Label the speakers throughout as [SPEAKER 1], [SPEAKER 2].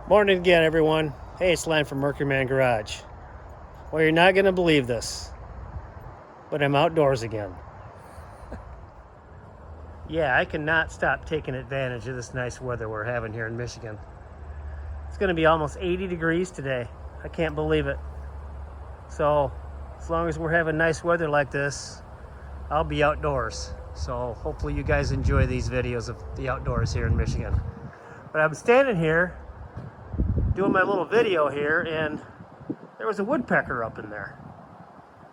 [SPEAKER 1] Morning again, everyone. Hey, it's Len from Mercury Man Garage. Well, you're not going to believe this, but I'm outdoors again. Yeah, I cannot stop taking advantage of this nice weather we're having here in Michigan. It's going to be almost 80 degrees today. I can't believe it. So, as long as we're having nice weather like this, I'll be outdoors. So, hopefully you guys enjoy these videos of the outdoors here in Michigan. But I'm standing here doing my little video here, and there was a woodpecker up in there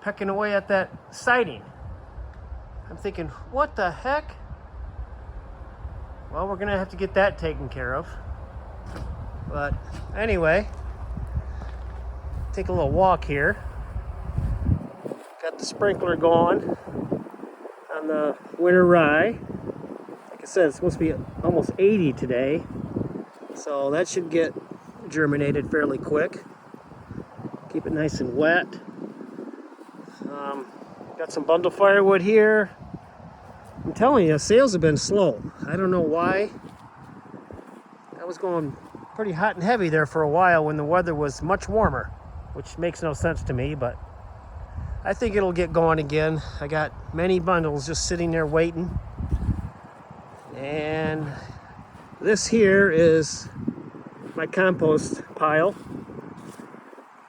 [SPEAKER 1] pecking away at that siding. I'm thinking, what the heck? Well, we're gonna have to get that taken care of. But anyway, take a little walk here. Got the sprinkler going on the winter rye. Like I said, it's supposed to be almost 80 today, so that should get germinated fairly quick. Keep it nice and wet. Got some bundle firewood here. I'm telling you, sales have been slow. I don't know why. I was going pretty hot and heavy there for a while when the weather was much warmer, which makes no sense to me, but I think it'll get going again. I got many bundles just sitting there waiting. And this here is my compost pile.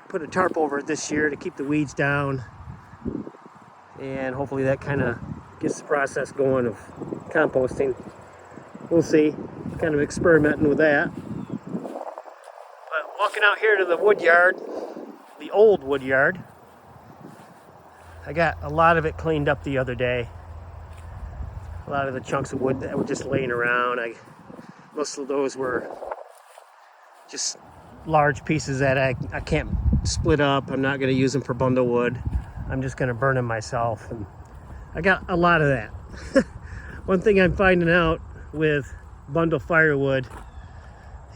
[SPEAKER 1] Put a tarp over it this year to keep the weeds down, and hopefully that kind of gets the process going of composting. We'll see. Kind of experimenting with that. But walking out here to the wood yard, the old wood yard, I got a lot of it cleaned up the other day. A lot of the chunks of wood that were just laying around, most of those were just large pieces that I can't split up. I'm not going to use them for bundle wood. I'm just going to burn them myself. And I got a lot of that. One thing I'm finding out with bundle firewood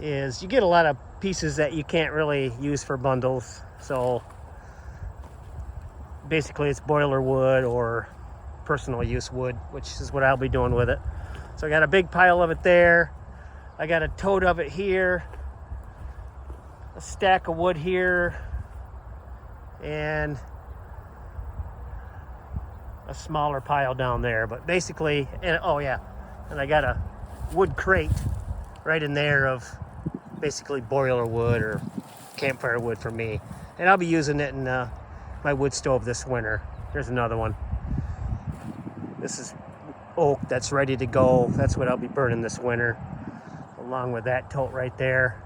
[SPEAKER 1] is you get a lot of pieces that you can't really use for bundles. So basically it's boiler wood or personal use wood, which is what I'll be doing with it. So I got a big pile of it there. I got a tote of it here. A stack of wood here, and a smaller pile down there. But basically, and I got a wood crate right in there of basically boiler wood or campfire wood for me, and I'll be using it in my wood stove this winter. Here's another one. This is oak that's ready to go. That's what I'll be burning this winter, along with that tote right there.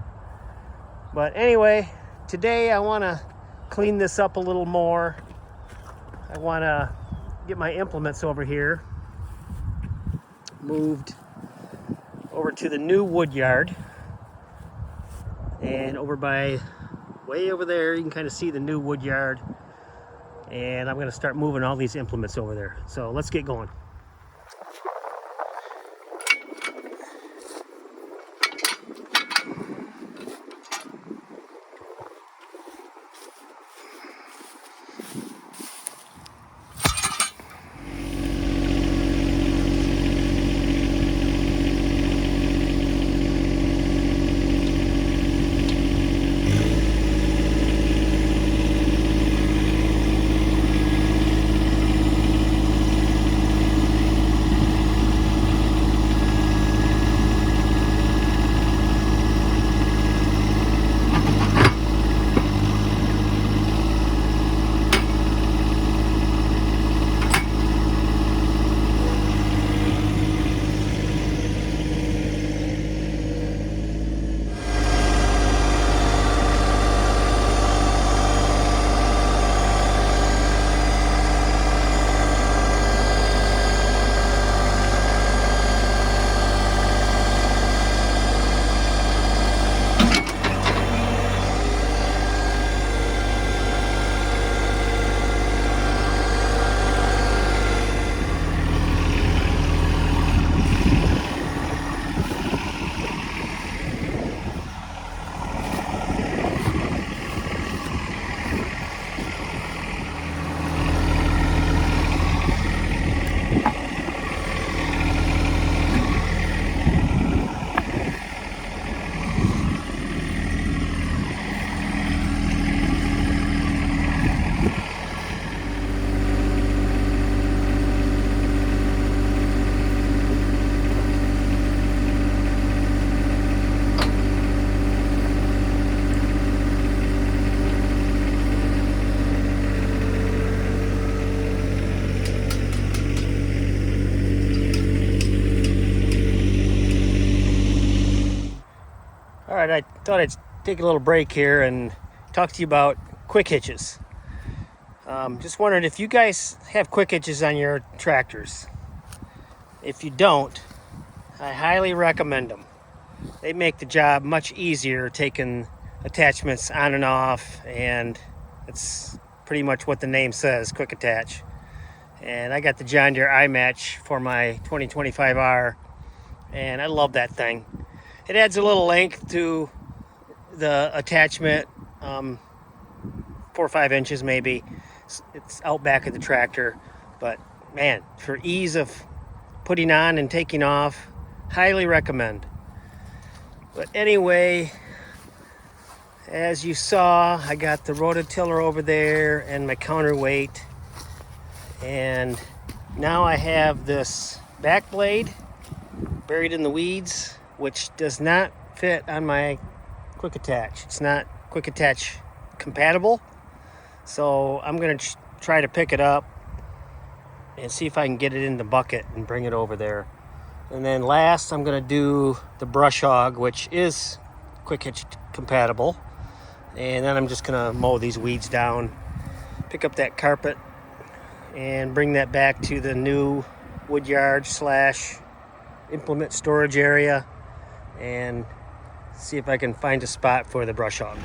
[SPEAKER 1] But anyway, today I want to clean this up a little more. I want to get my implements over here moved over to the new wood yard. And over by, way over there, you can kind of see the new wood yard. And I'm going to start moving all these implements over there. So let's get going. Alright, I thought I'd take a little break here and talk to you about quick hitches. Just wondering if you guys have quick hitches on your tractors. If you don't, I highly recommend them. They make the job much easier taking attachments on and off, and it's pretty much what the name says, quick attach. And I got the John Deere iMatch for my 2025R, and I love that thing. It adds a little length to the attachment, 4 or 5 inches maybe. It's out back of the tractor, but man, for ease of putting on and taking off, highly recommend. But anyway, as you saw, I got the rototiller over there and my counterweight, and now I have this back blade buried in the weeds, which does not fit on my quick attach. It's not quick attach compatible, so I'm gonna try to pick it up and see if I can get it in the bucket and bring it over there. And then last, I'm gonna do the brush hog, which is quick hitch compatible, and then I'm just gonna mow these weeds down, pick up that carpet, and bring that back to the new wood yard / implement storage area, and see if I can find a spot for the brush hog.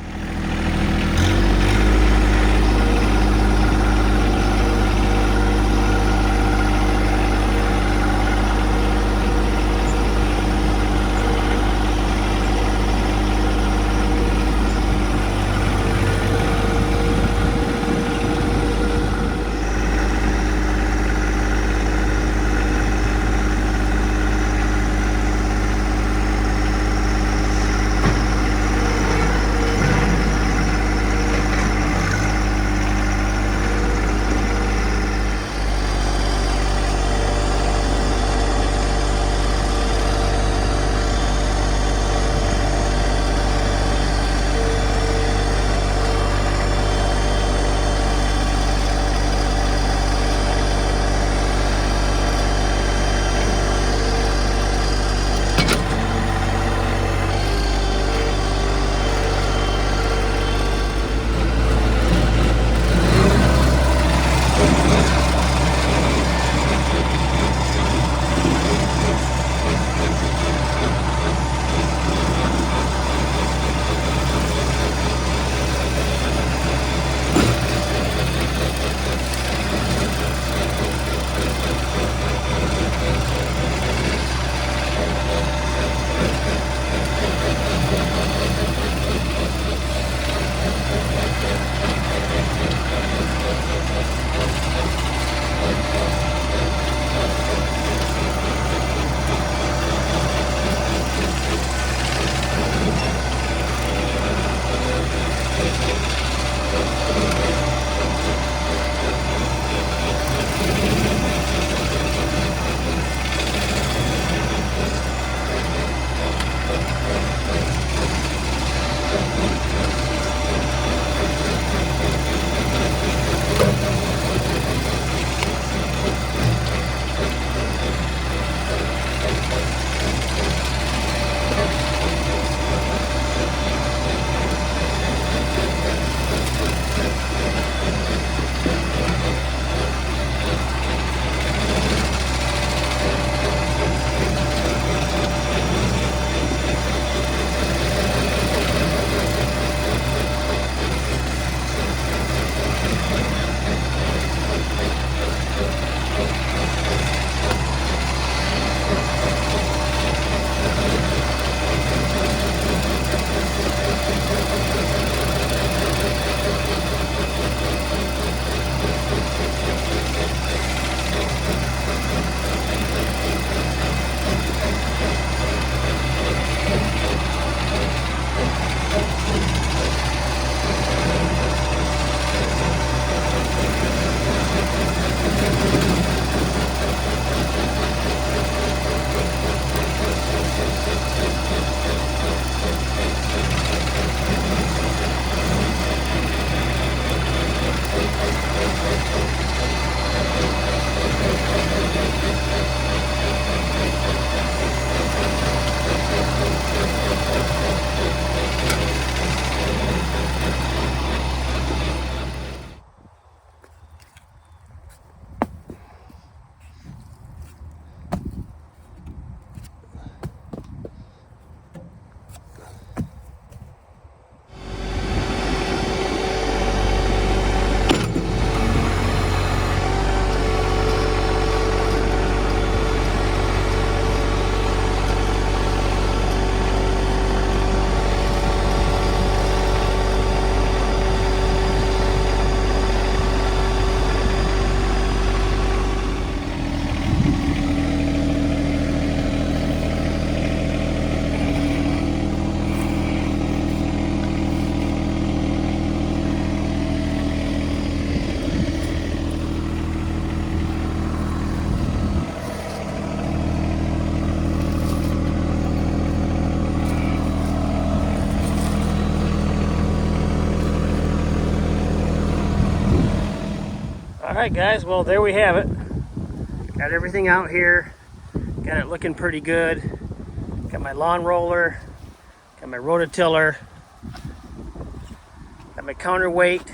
[SPEAKER 1] Alright guys, well there we have it. Got everything out here. Got it looking pretty good. Got my lawn roller. Got my rototiller. Got my counterweight,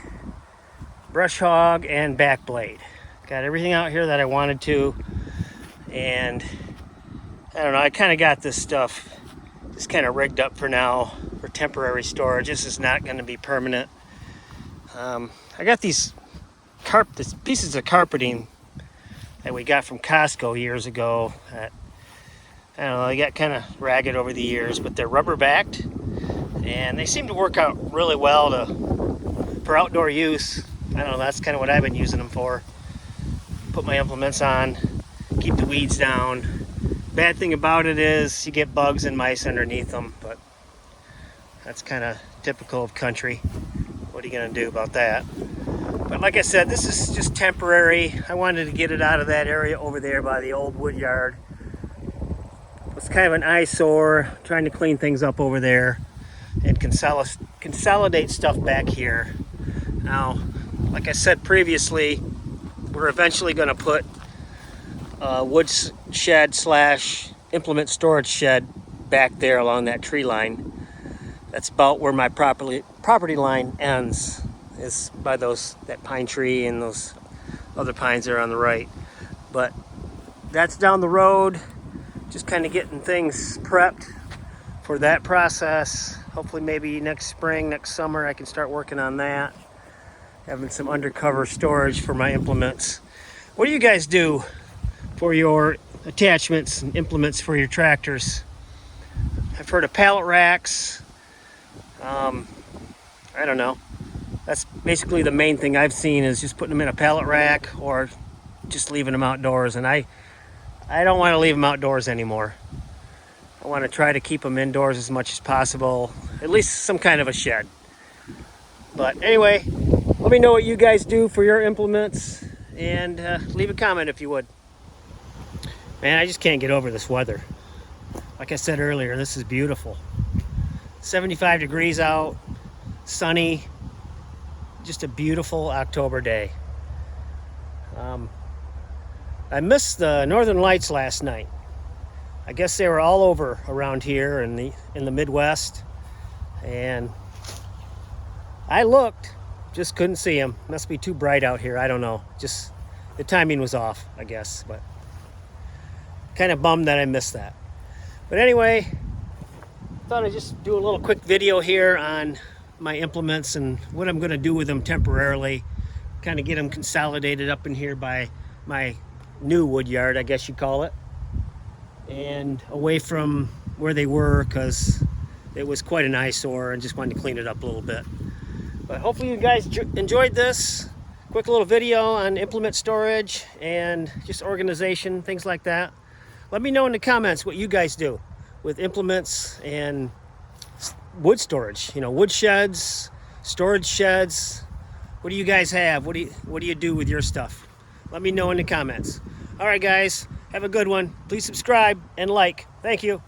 [SPEAKER 1] brush hog, and back blade. Got everything out here that I wanted to. And I don't know, I kind of got this stuff just kind of rigged up for now for temporary storage. This is not going to be permanent. I got these pieces of carpeting that we got from Costco years ago. That, I don't know, they got kind of ragged over the years, but they're rubber backed and they seem to work out really well for outdoor use. I don't know, that's kind of what I've been using them for. Put my implements on, keep the weeds down. Bad thing about it is you get bugs and mice underneath them, but that's kind of typical of country. What are you going to do about that? But like I said, this is just temporary. I wanted to get it out of that area over there by the old wood yard. It's kind of an eyesore, trying to clean things up over there and consolidate stuff back here. Now, like I said previously, we're eventually going to put a wood shed / implement storage shed back there along that tree line. That's about where my property line ends, is by that pine tree and those other pines there on the right. But that's down the road, just kind of getting things prepped for that process. Hopefully maybe next spring, next summer, I can start working on that. Having some undercover storage for my implements. What do you guys do for your attachments and implements for your tractors? I've heard of pallet racks. I don't know. That's basically the main thing I've seen, is just putting them in a pallet rack or just leaving them outdoors. And I don't want to leave them outdoors anymore. I want to try to keep them indoors as much as possible, at least some kind of a shed. But anyway, let me know what you guys do for your implements, and leave a comment if you would. Man, I just can't get over this weather. Like I said earlier, this is beautiful. 75 degrees out, sunny, just a beautiful October day. I missed the northern lights last night. I guess they were all over around here in the Midwest, and I looked, just couldn't see them. Must be too bright out here, I don't know. Just the timing was off, I guess, but kind of bummed that I missed that. But anyway, thought I'd just do a little quick video here on my implements and what I'm going to do with them temporarily. Kind of get them consolidated up in here by my new wood yard, I guess you call it, and away from where they were, because it was quite an eyesore and just wanted to clean it up a little bit. But hopefully you guys enjoyed this quick little video on implement storage and just organization, things like that. Let me know in the comments what you guys do with implements and wood storage. You know, wood sheds, storage sheds. What do you guys have? What do you do with your stuff? Let me know in the comments. All right, guys, have a good one. Please subscribe and like. Thank you.